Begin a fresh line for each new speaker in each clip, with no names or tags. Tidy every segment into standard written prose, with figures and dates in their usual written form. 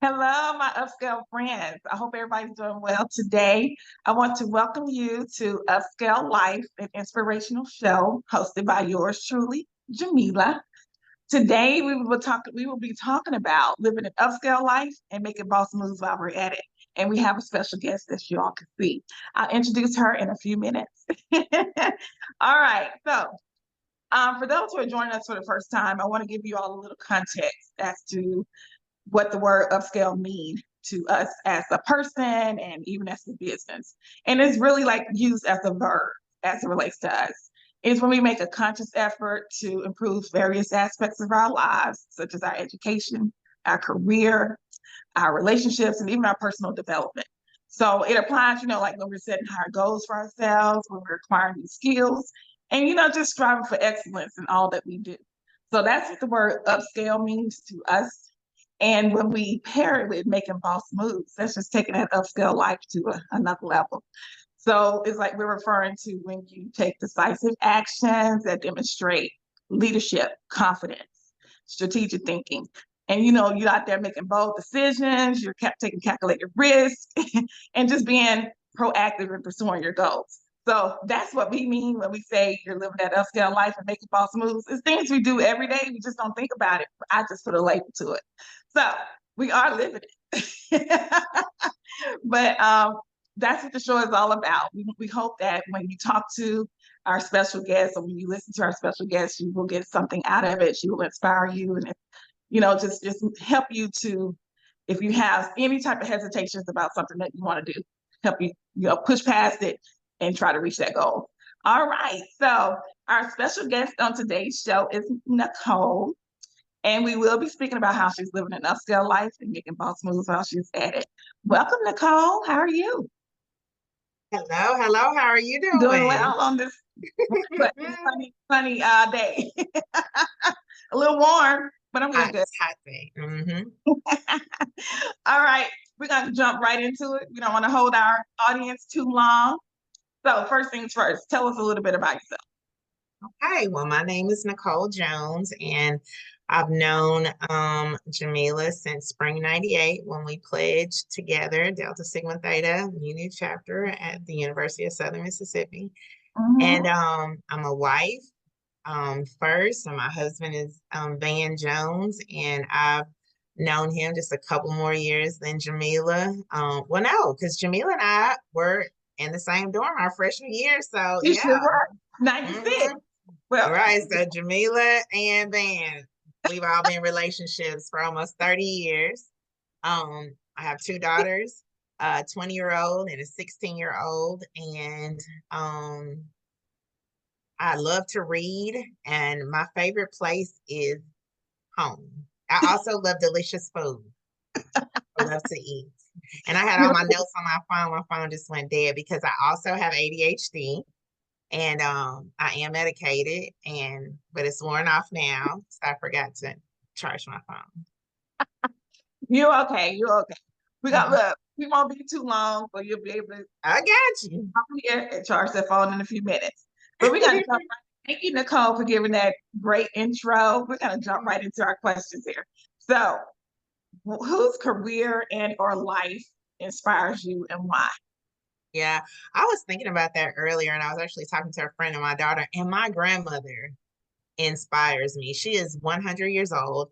Hello, my upscale friends. I hope everybody's doing well today. I want to welcome you to Upscale Life, an inspirational show hosted by yours truly, Jamila. Today we will be talking about living an upscale life and making boss moves while we're at it. And we have a special guest as you all can see. I'll introduce her in a few minutes. All right. For those who are joining us for the first time, I want to give you all a little context as to what the word upscale mean to us as a person and even as a business. And it's really like used as a verb as it relates to us. It's when we make a conscious effort to improve various aspects of our lives, such as our education, our career, our relationships, and even our personal development. So it applies, like when we're setting higher goals for ourselves, when we're acquiring new skills, and, just striving for excellence in all that we do. So that's what the word upscale means to us. And when we pair it with making boss moves, that's just taking that upscale life to another level. So it's like we're referring to when you take decisive actions that demonstrate leadership, confidence, strategic thinking. And you're out there making bold decisions, you're kept taking calculated risks, and just being proactive in pursuing your goals. So that's what we mean when we say you're living that upscale life and making boss moves. It's things we do every day. We just don't think about it. I just put a label to it. So we are living it. But that's what the show is all about. We hope that when you talk to our special guests or when you listen to our special guests, you will get something out of it. She will inspire you and just help you to, if you have any type of hesitations about something that you want to do, help you, push past it and try to reach that goal. All right. So our special guest on today's show is Nicole. And we will be speaking about how she's living an upscale life and making boss moves while she's at it. Welcome, Nicole. How are you?
Hello, hello. How are you
Doing
doing?
well on this sunny day. A little warm, but I'm doing
Hot,
good.
hot day.
All right, we're going to jump right into it. We don't want to hold our audience too long. So, first things first, tell us a little bit about yourself.
Okay, well, my name is Nicole Jones, and I've known Jamila since spring '98 when we pledged together Delta Sigma Theta Union Chapter at the University of Southern Mississippi. And
Mm-hmm.
I'm a wife first, and my husband is Van Jones, and I've known him just a couple more years than Jamila. Well, no, because Jamila and I were in the same dorm our freshman year. So
You
yeah.
sure were 96.
hmm
Well,
Right. So Jamila and Van, we've all been in relationships for almost 30 years. I have two daughters, a 20-year-old and a 16-year-old. And I love to read, and my favorite place is home. I also love delicious food. I love to eat. And I had all my notes on my phone. My phone just went dead because I also have ADHD and I am medicated but it's worn off now. So I forgot to charge my phone.
you're okay. You're okay. We got
Mhm.
look. We won't be too long, but you'll be able to
I got you.
come here and charge that phone in a few minutes. But we're gonna jump right. Thank you, Nicole, for giving that great intro. We're gonna jump right into our questions here. So, whose career and or life inspires you and why?
Yeah, I was thinking about that earlier, and I was actually talking to a friend of my daughter, and my grandmother inspires me. She is 100 years old.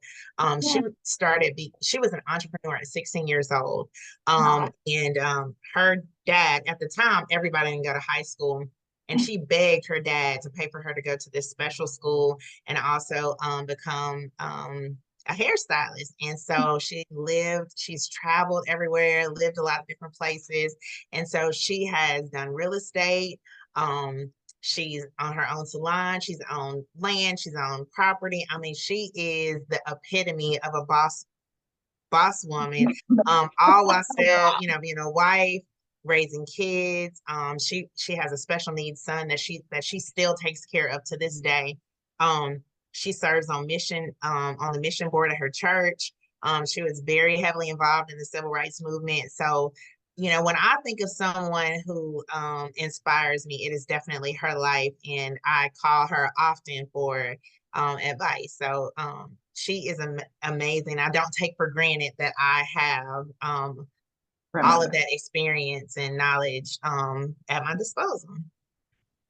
She was an entrepreneur at 16 years old.
Wow.
And her dad, at the time, everybody didn't go to high school. And she begged her dad to pay for her to go to this special school and also become a hairstylist. And so she's traveled everywhere, lived a lot of different places. And so she has done real estate. She's on her own salon. She's on land. She's on property. I mean, she is the epitome of a boss woman. All while still, being a wife, raising kids. She has a special needs son that she still takes care of to this day. She serves on on the mission board at her church. She was very heavily involved in the civil rights movement. So when I think of someone who inspires me, it is definitely her life, and I call her often for advice. So she is amazing. I don't take for granted that I have all of
Grandmother.
that experience and knowledge at my disposal.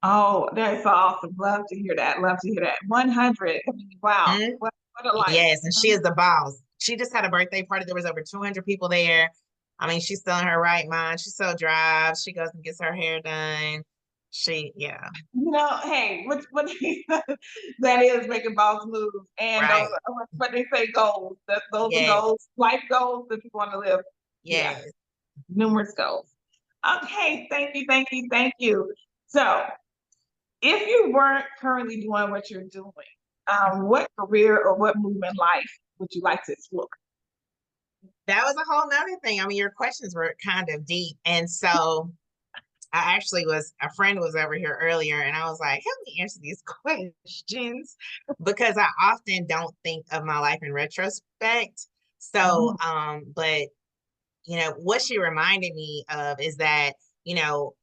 Oh, that's awesome. Love to hear that. Love to hear that. 100. I mean, wow.
Mm,
What a life.
yes, and she is the boss. She just had a birthday party. There was over 200 people there. I mean, she's still in her right mind. She still drives. She goes and gets her hair done. Yeah,
Hey, what that is making boss moves. And those
right.
what they say goals. Those are
Yes,
goals, life goals that you want to live. Yeah,
yes.
numerous goals. Okay, thank you, thank you, thank you. So if you weren't currently doing what you're doing, what career or what move in life would you like to explore?
That was a whole nother thing. I mean, your questions were kind of deep. And so I actually a friend was over here earlier and I was like, help me answer these questions because I often don't think of my life in retrospect. So,
Mhm,
but what she reminded me of is that, you know,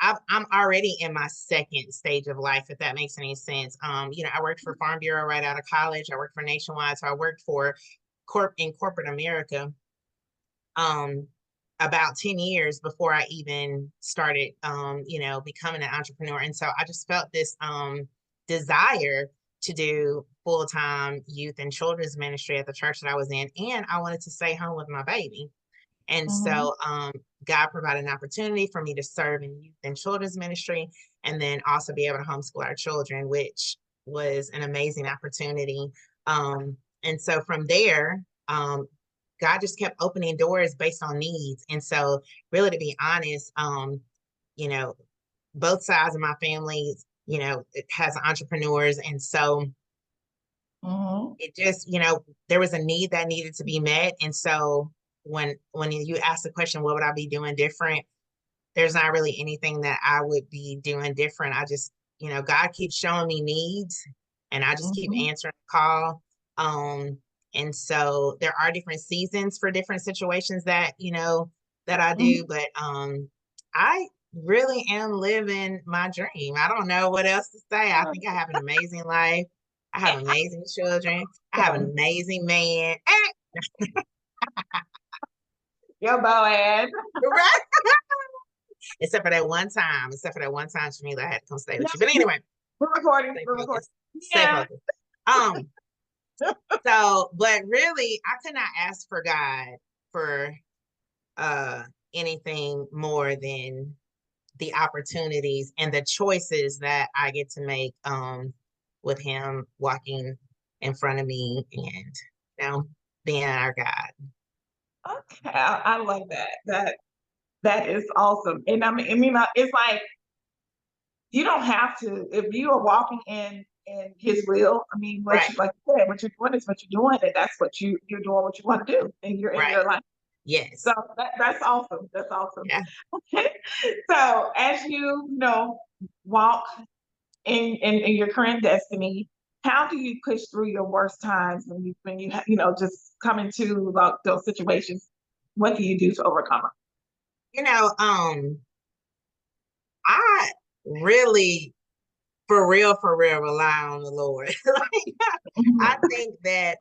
I'm already in my second stage of life, if that makes any sense. I worked for Farm Bureau right out of college. I worked for Nationwide. So I worked for in corporate America um about 10 years before I even started becoming an entrepreneur. And so I just felt this desire to do full-time youth and children's ministry at the church that I was in. And I wanted to stay home with my baby. And
mhm,
so God provided an opportunity for me to serve in youth and children's ministry and then also be able to homeschool our children, which was an amazing opportunity. And so from there, God just kept opening doors based on needs. And so really to be honest, you know, both sides of my family, it has entrepreneurs. And so
mhm,
it just, there was a need that needed to be met. And so when you ask the question, what would I be doing different? There's not really anything that I would be doing different. I just, God keeps showing me needs and I just keep
mhm,
answering the call. Um, and so there are different seasons for different situations that, that I do,
mhm.
but I really am living my dream. I don't know what else to say. I think I have an amazing life. I have amazing children. I have an
Awesome.
amazing man.
Your Boaz.
Right? Except for that one time. Except for that one time, Jamila, I had to come stay
Yeah,
with you. But anyway,
we're recording.
stay
We're recording.
focused. Stay
Yeah.
focused. Um, but really, I could not ask for God for uh anything more than the opportunities and the choices that I get to make with him walking in front of me and being our God.
Okay, I love that. That is awesome. And it's like you don't have to if you are walking in His will. I mean, what
Right,
you like you said, what you're doing is what you're doing, and that's what you're doing what you want to do, and you're in
right.
your life. So
Yes.
that's awesome. That's awesome.
Yeah.
Okay. So as walk in your current destiny, how do you push through your worst times just come into like those situations? What do you do to overcome them?
You know, I really for real rely on the Lord. Like, I
Mhm.
think that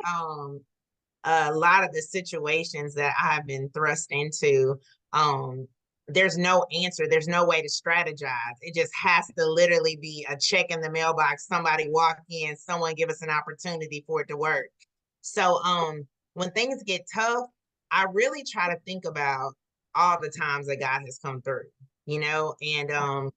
a lot of the situations that I've been thrust into, um, there's no answer, there's no way to strategize. It just has to literally be a check in the mailbox, somebody walk in, someone give us an opportunity for it to work. So when things get tough, I really try to think about all the times that God has come through, and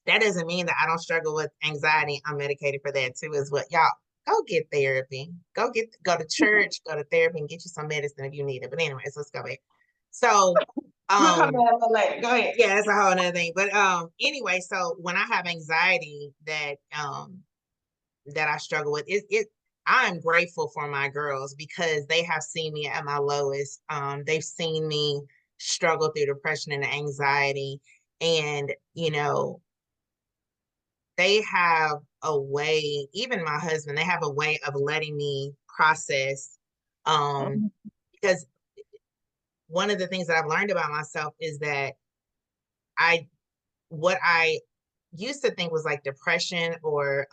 that doesn't mean that I don't struggle with anxiety. I'm medicated for that too, as well. Y'all go get therapy. Go to church, go to therapy, and get you some medicine if you need it. But anyways, let's go back. So,
We'll come
um,
back a little later. Go ahead.
yeah, that's a whole other thing. But anyway, so when I have anxiety that I struggle with, I am grateful for my girls because they have seen me at my lowest. They've seen me struggle through depression and anxiety, and they have a way, even my husband, they have a way of letting me process. Um,
Mhm.
because one of the things that I've learned about myself is that I, what I used to think was like depression or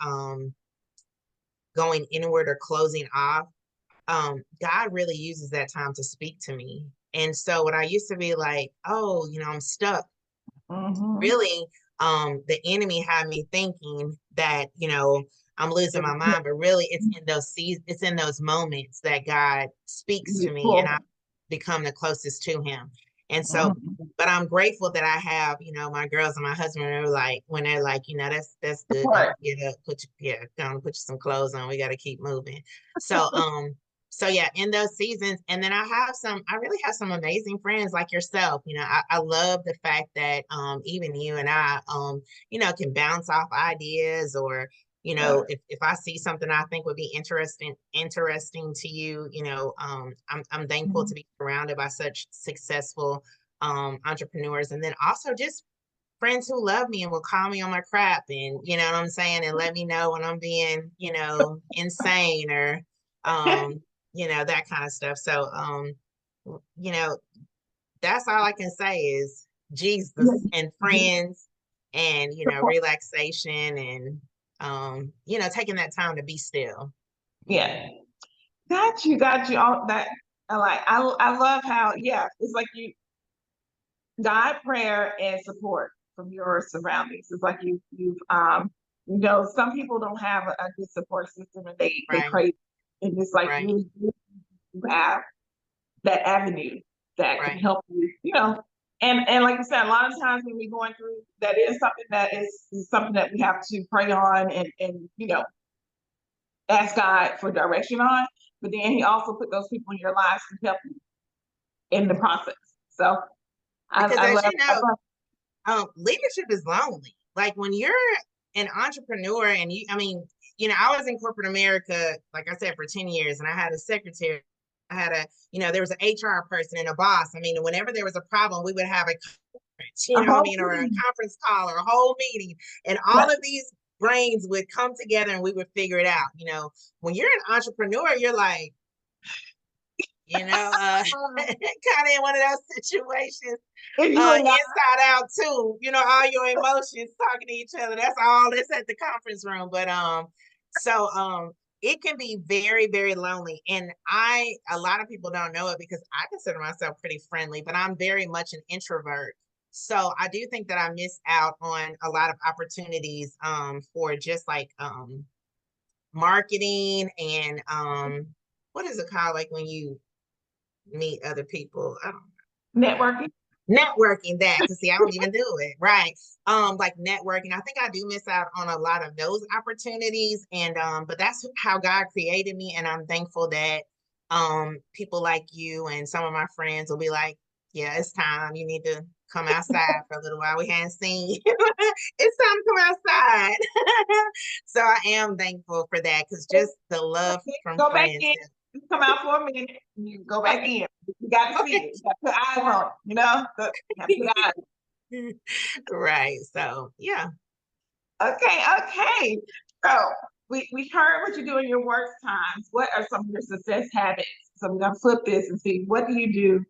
going inward or closing off, God really uses that time to speak to me. And so when I used to be like, oh, I'm stuck,
Mm-hmm.
really, the enemy had me thinking that, I'm losing my mind, but really it's in those moments that God speaks to me and I become the closest to him. And so,
Mhm.
but I'm grateful that I have, my girls and my husband are like, when they're like, that's good. Go
Support.
get up, go and put you some clothes on. We got to keep moving. So, so yeah, in those seasons, and then I really have some amazing friends like yourself. I love the fact that even you and I can bounce off ideas, or
Yeah.
if I see something I think would be interesting to you, I'm thankful to
Mhm.
be surrounded by such successful entrepreneurs, and then also just friends who love me and will call me on my crap, and you know what I'm saying, and let me know when I'm being, insane, or that kind of stuff. So you know, that's all I can say is Jesus and
Yeah.
friends, and
Support.
relaxation, and taking that time to be still.
Yeah. Got you. All that. I love how, yeah, it's like you God, prayer, and support from your surroundings. It's like some people don't have a good support system, and they
Right,
crave, and it's like
right,
you have that avenue that can
right.
help you, and like I said, a lot of times when we're going through, that is something that we have to pray on, and ask God for direction on. But then He also put those people in your lives to help you in the process. So
Because
I
as
love,
you
I
know,
love.
leadership is lonely. Like when you're an entrepreneur, and I was in corporate America, like I said, for 10 years, and I had a secretary. I had there was an HR person and a boss. I mean, whenever there was a problem, we would have a conference,
A whole
or a
team.
conference call or a whole meeting, and all
Yeah.
of these brains would come together and we would figure it out. When you're an entrepreneur, you're like, kind of in one of those situations,
If you and I,
inside out too. All your emotions talking to each other. That's all that's at the conference room. But so it can be very, very lonely. And a lot of people don't know it because I consider myself pretty friendly, but I'm very much an introvert. So I do think that I miss out on a lot of opportunities for just like marketing, and what is it called, like when you meet other people? I don't
networking.
networking, that, because see, I don't even do it, right? Like networking, I think I do miss out on a lot of those opportunities, and but that's how God created me, and I'm thankful that people like you and some of my friends will be like, yeah, it's time, you need to come outside for a little while, we haven't seen you. It's time to come outside. So I am thankful for that, because just the love from
Go back
friends.
in. Just come out for a minute. You go back in. You got to see
Okay.
it. You got to put eyes on it. You have to put eyes.
Right. So yeah.
Okay. So we heard what you do in your work times. What are some of your success habits? So we're gonna flip this and see what do you do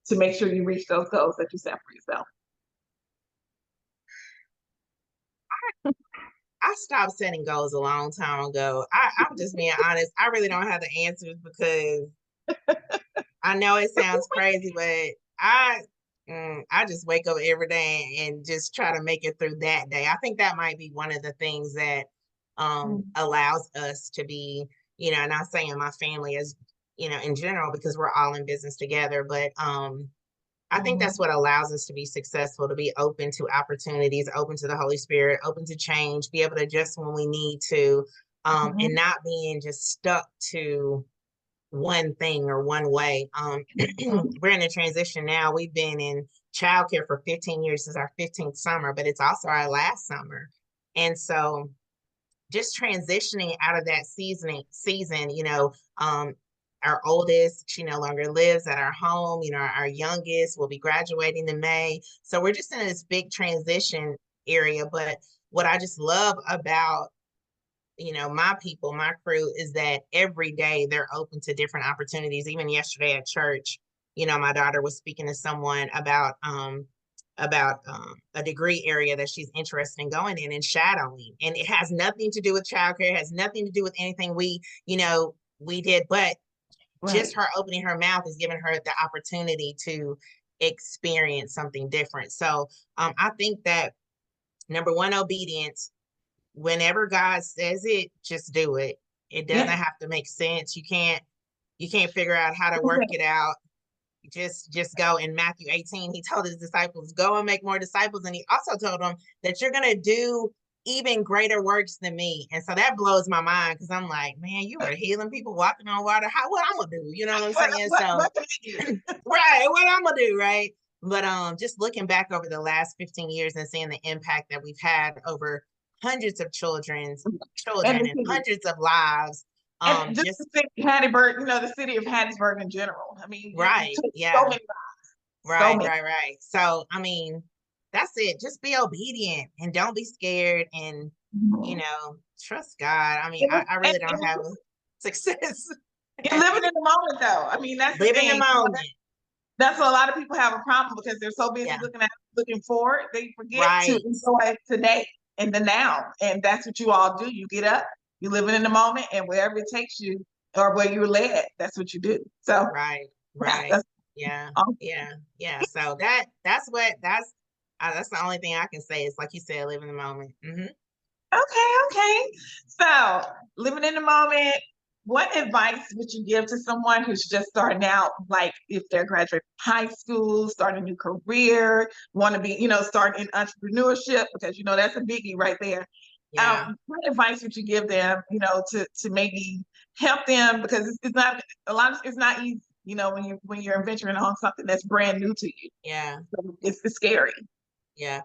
to make sure you reach those goals that you set for yourself.
I stopped setting goals a long time ago. I'm just being honest. I really don't have the answers, because I know it sounds crazy, but I just wake up every day and just try to make it through that day. I think that might be one of the things that allows us to be, not saying my family is, in general, because we're all in business together, but I think
Mhm.
that's what allows us to be successful, to be open to opportunities, open to the Holy Spirit, open to change, be able to adjust when we need to, and
Mhm.
not being just stuck to one thing or one way.
Mhm.
We're in a transition now. We've been in childcare for 15 years, since our 15th summer, but it's also our last summer. And so just transitioning out of that season, our oldest, she no longer lives at our home. Our youngest will be graduating in May. So we're just in this big transition area. But what I just love about, my people, my crew, is that every day they're open to different opportunities. Even yesterday at church, my daughter was speaking to someone about about a degree area that she's interested in going in and shadowing. And it has nothing to do with childcare, it has nothing to do with anything we did, but just
Right.
her opening her mouth is giving her the opportunity to experience something different. So I think that number one, obedience. Whenever God says it, just do it. It doesn't
Yeah.
have to make sense. You can't figure out how to work it out. Just go. In Matthew 18, he told his disciples, go and make more disciples. And he also told them that you're gonna do even greater works than me. And so that blows my mind because I'm like, man, you are healing people, walking on water. What I'm gonna do? You know what I'm
What,
saying?
what,
So
what can I do?
right, what I'm gonna do, right? But just looking back over the last 15 years and seeing the impact that we've had over hundreds of
And
children
the
and
city.
hundreds of lives.
And just the
Just
city, Hattiesburg, the city of Hattiesburg in general. I mean, it
right,
took so
yeah,
many lives, so
right,
many.
right, right. So I mean, that's it. Just be obedient and don't be scared and
Mhm.
trust God. I mean,
And,
I
and,
really don't have a success.
and living in the moment, though. I mean, that's the
Live in the
thing.
moment.
That's what a lot of people have a problem because they're so busy
Yeah,
looking forward, they forget to
right,
enjoy today and the now. And that's what you all do. You get up, you living in the moment, and wherever it takes you or where you're led, that's what you do. So
right,
yeah,
right.
that's
Yeah,
awesome.
yeah, yeah. So that's the only thing I can say is like you said, live in the moment.
Okay, okay. So living in the moment, what advice would you give to someone who's just starting out, like if they're graduating high school, starting a new career, want to be, starting in entrepreneurship, because that's a biggie right there.
Yeah.
What advice would you give them, to maybe help them because it's not it's not easy, when you're venturing on something that's brand new to you.
Yeah,
So it's scary.
yeah.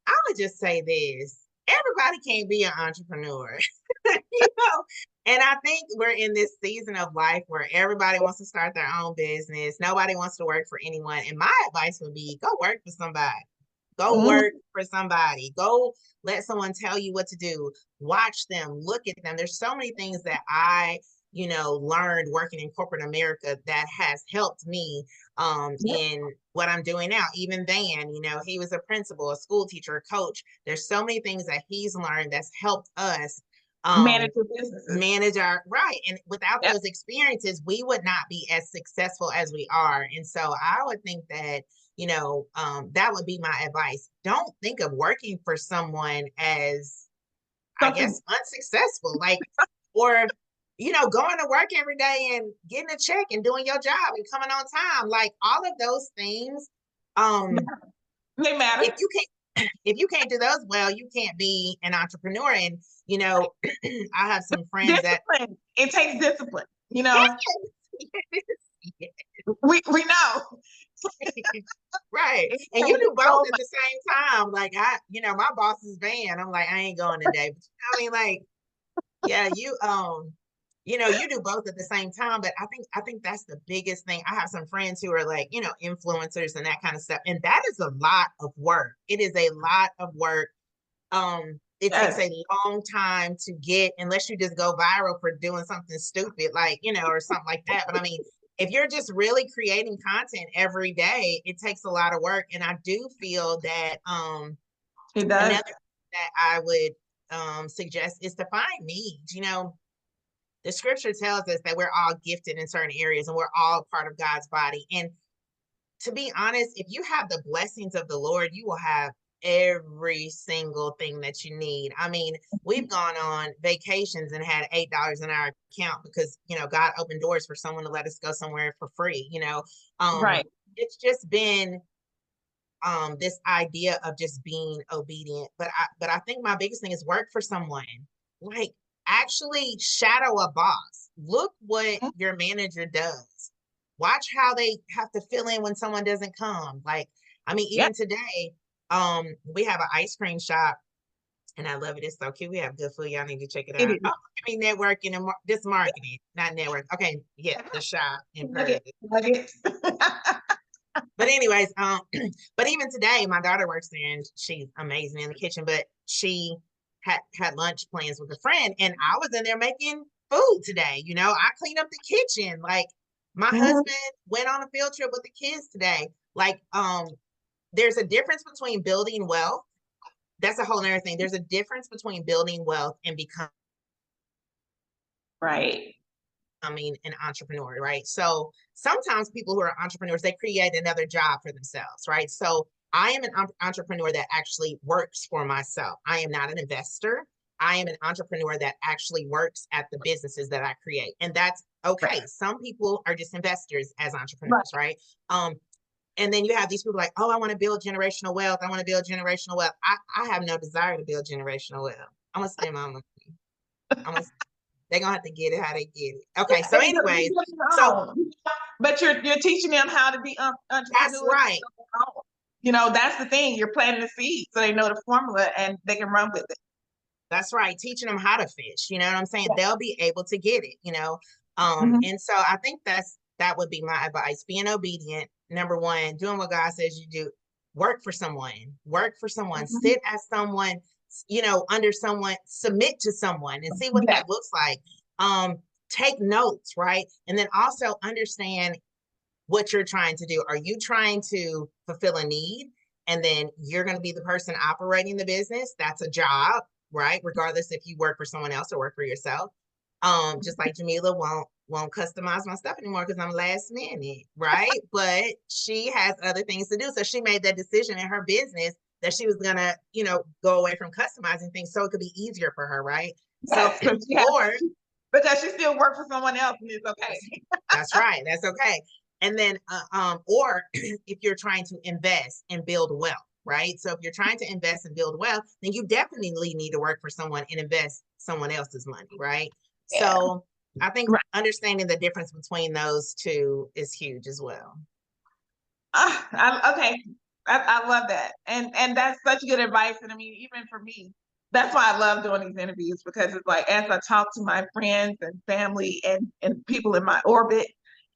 I would just say this. Everybody can't be an entrepreneur, you know. And I think we're in this season of life where everybody wants to start their own business. Nobody wants to work for anyone. And my advice would be go work for somebody. Go
Mhm.
work for somebody. Go let someone tell you what to do. Watch them, look at them. There's so many things that I learned working in corporate America that has helped me
Yep.
in what I'm doing now. Even then, he was a principal, a school teacher, a coach. There's so many things that he's learned that's helped us
Manage
um
your businesses.
manage our right. And without
Yep.
those experiences, we would not be as successful as we are. And so I would think that that would be my advice. Don't think of working for someone as, I
Something.
guess, unsuccessful, like, or, going to work every day and getting a check and doing your job and coming on time, like all of those things. Um,
They matter.
if you can't do those well, you can't be an entrepreneur. And, I have some friends that,
Discipline. It takes discipline.
yes, yes,
We know.
right.
It
And you
takes
do both
so
at the same time. Like my boss's van. I'm like, I ain't going today. But I mean, like, yeah, you do both at the same time. But I think that's the biggest thing. I have some friends who are like, influencers and that kind of stuff. And that is a lot of work. It is a lot of work. It takes
yes.
a long time to get, unless you just go viral for doing something stupid, like, or something like that. But I mean, if you're just really creating content every day, it takes a lot of work. And I do feel that
It does.
another that I would suggest is to find needs. The scripture tells us that we're all gifted in certain areas and we're all part of God's body. And to be honest, if you have the blessings of the Lord, you will have every single thing that you need. I mean, we've gone on vacations and had $8 in our account because, God opened doors for someone to let us go somewhere for free. Um,
Right.
it's just been this idea of just being obedient. But I think my biggest thing is work for someone. Like actually shadow a boss. Look what
Mhm.
your manager does. Watch how they have to fill in when someone doesn't come. Like, I mean,
Yep.
even today, we have an ice cream shop and I love it. It's so cute. We have good food. Y'all need to check it
It
out.
is.
Oh, I mean, networking and this marketing, not network. Okay, yeah, the shop in Perth.
Nugget.
But anyways, but even today, my daughter works there and she's amazing in the kitchen. But she had lunch plans with a friend, and I was in there making food today. I cleaned up the kitchen. Like my
Mhm.
husband went on a field trip with the kids today. Like, there's a difference between building wealth. That's a whole other thing. There's a difference between building wealth and
Right.
becoming an entrepreneur, right? So sometimes people who are entrepreneurs, they create another job for themselves, right? So I am an entrepreneur that actually works for myself. I am not an investor. I am an entrepreneur that actually works at the businesses that I create. And that's okay.
Right.
Some people are just investors as
Right.
entrepreneurs, right? And then you have these people like, oh, I want to build generational wealth. I want to build generational wealth. I have no desire to build generational wealth. I'm gonna spend my money. I'm gonna they're gonna have to get it how they get it. Okay, so
And
anyways,
you
so
know, but you're teaching them how to be
that's
entrepreneurs.
right.
You know, that's the thing. You're planting the seed so they know the formula and they can run with it.
That's right. Teaching them how to fish. You know what I'm saying?
Yeah.
They'll be able to get it, you know.
Mhm.
And so I think that would be my advice. Being obedient, number one, doing what God says you do, work for someone,
Mhm.
sit as someone, you know, under someone, submit to someone and see what
Yeah.
that looks like. Take notes, right? And then also understand what you're trying to do. Are you trying to fulfill a need? And then you're going to be the person operating the business. That's a job, right? Regardless if you work for someone else or work for yourself. Just like Jamila won't customize my stuff anymore because I'm last minute, right? But she has other things to do. So she made that decision in her business that she was gonna, you know, go away from customizing things so it could be easier for her, right? So,
Yes, because
or
because she still works for someone else and it's okay.
that's right. That's okay. And then, or if you're trying to invest and build wealth, right? So if you're trying to invest and build wealth, then you definitely need to work for someone and invest someone else's money, right?
Yeah.
So I think
Right.
understanding the difference between those two is huge as well.
Okay. I love that. And that's such good advice. And I mean, even for me, that's why I love doing these interviews because it's like as I talk to my friends and family and people in my orbit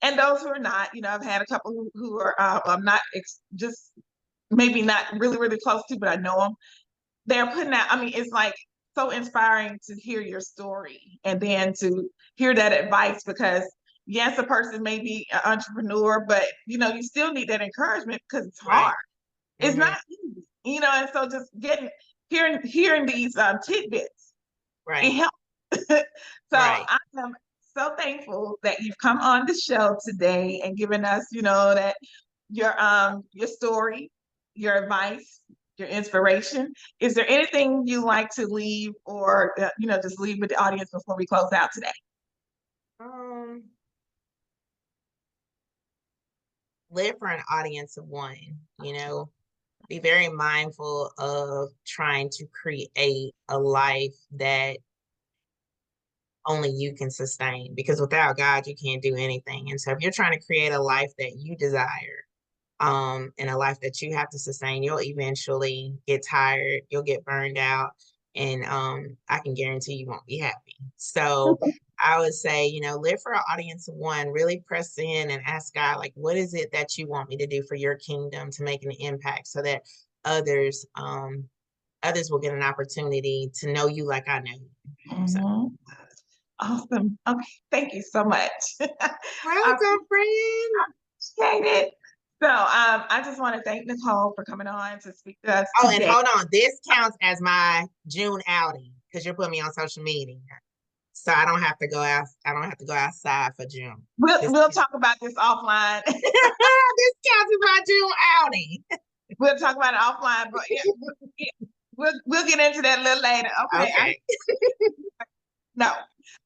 and those who are not, you know, I've had a couple who are I'm not just maybe not really, really close to, but I know them. They're putting out, I mean, it's like so inspiring to hear your story and then to hear that advice because yes, a person may be an entrepreneur, but you know, you still need that encouragement because it's hard.
Right.
It's
Mm-hmm.
not easy, you know, and so just hearing these tidbits, it
Right.
helps. So
Right.
I am so thankful that you've come on the show today and given us, you know, that your story, your advice, your inspiration. Is there anything you like to leave or you know just leave with the audience before we close out today?
Um, Live for an audience of one, you know, be very mindful of trying to create a life that only you can sustain because without God, you can't do anything. And so if you're trying to create a life that you desire, and a life that you have to sustain, you'll eventually get tired, you'll get burned out, and I can guarantee you won't be happy. So I would say, you know, live for an audience of one, really press in and ask God, like, what is it that you want me to do for your kingdom to make an impact so that others, others will get an opportunity to know you like I know you. So
Mhm. Awesome. Okay. Thank you so much. I
welcome, friend.
appreciate it. So I just want to thank Nicole for coming on to speak to us
Oh, and
today.
hold on. This counts as my June outing because you're putting me on social media. So I don't have to go out. I don't have to go outside for June.
We'll
This
we'll talk about this offline.
this counts as my June outing.
We'll talk about it offline, but yeah, we'll get into that a little later. Okay.
Okay.
No.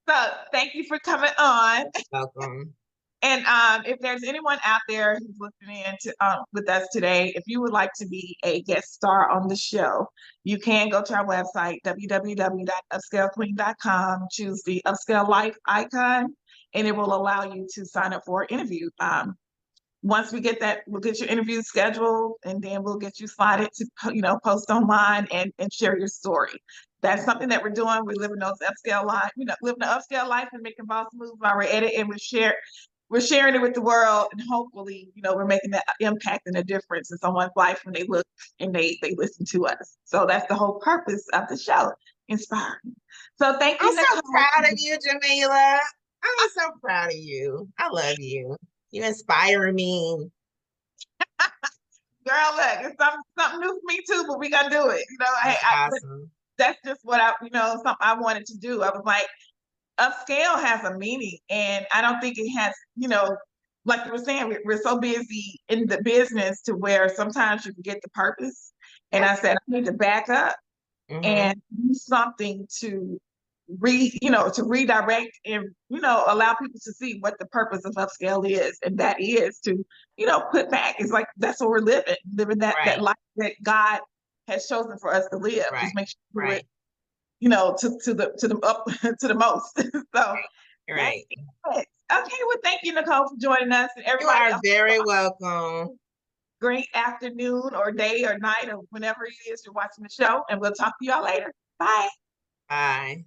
So thank you for coming on.
Welcome.
And if there's anyone out there who's listening in to, with us today, if you would like to be a guest star on the show, you can go to our website, www.upscalequeen.com, choose the Upscale Life icon, and it will allow you to sign up for an interview. Once we get that, we'll get your interview scheduled and then we'll get you slotted to, you know, post online and share your story. That's something that we're doing. We're living those upscale life, you know, living the upscale life and making boss moves while we're at it. And we're sharing it with the world. And hopefully, you know, we're making that impact and a difference in someone's life when they look and they listen to us. So that's the whole purpose of the show, inspiring. So thank
I'm
you,
so
Nicole.
proud of you, Jamila. I'm so proud of you. I love you. You inspire me.
girl, look, it's something new for me too, but we gonna do it.
That's
But
awesome.
that's just what something I wanted to do. I was like, upscale has a meaning, and I don't think it has, like you were saying, we're so busy in the business to where sometimes you forget the purpose. And I said, I need to back up
Mm-hmm.
and do something to to redirect and, allow people to see what the purpose of upscale is. And that is to, put back. It's like, that's what we're living that
Right,
life that God has chosen for us to live.
right,
Just make sure we do it,
right,
to the up to the most. So that's
right.
it. Okay, well, thank you, Nicole, for joining us, and
You
everybody
are
else.
very welcome.
Great afternoon or day or night or whenever it is you're watching the show, and we'll talk to y'all later. Bye.
Bye.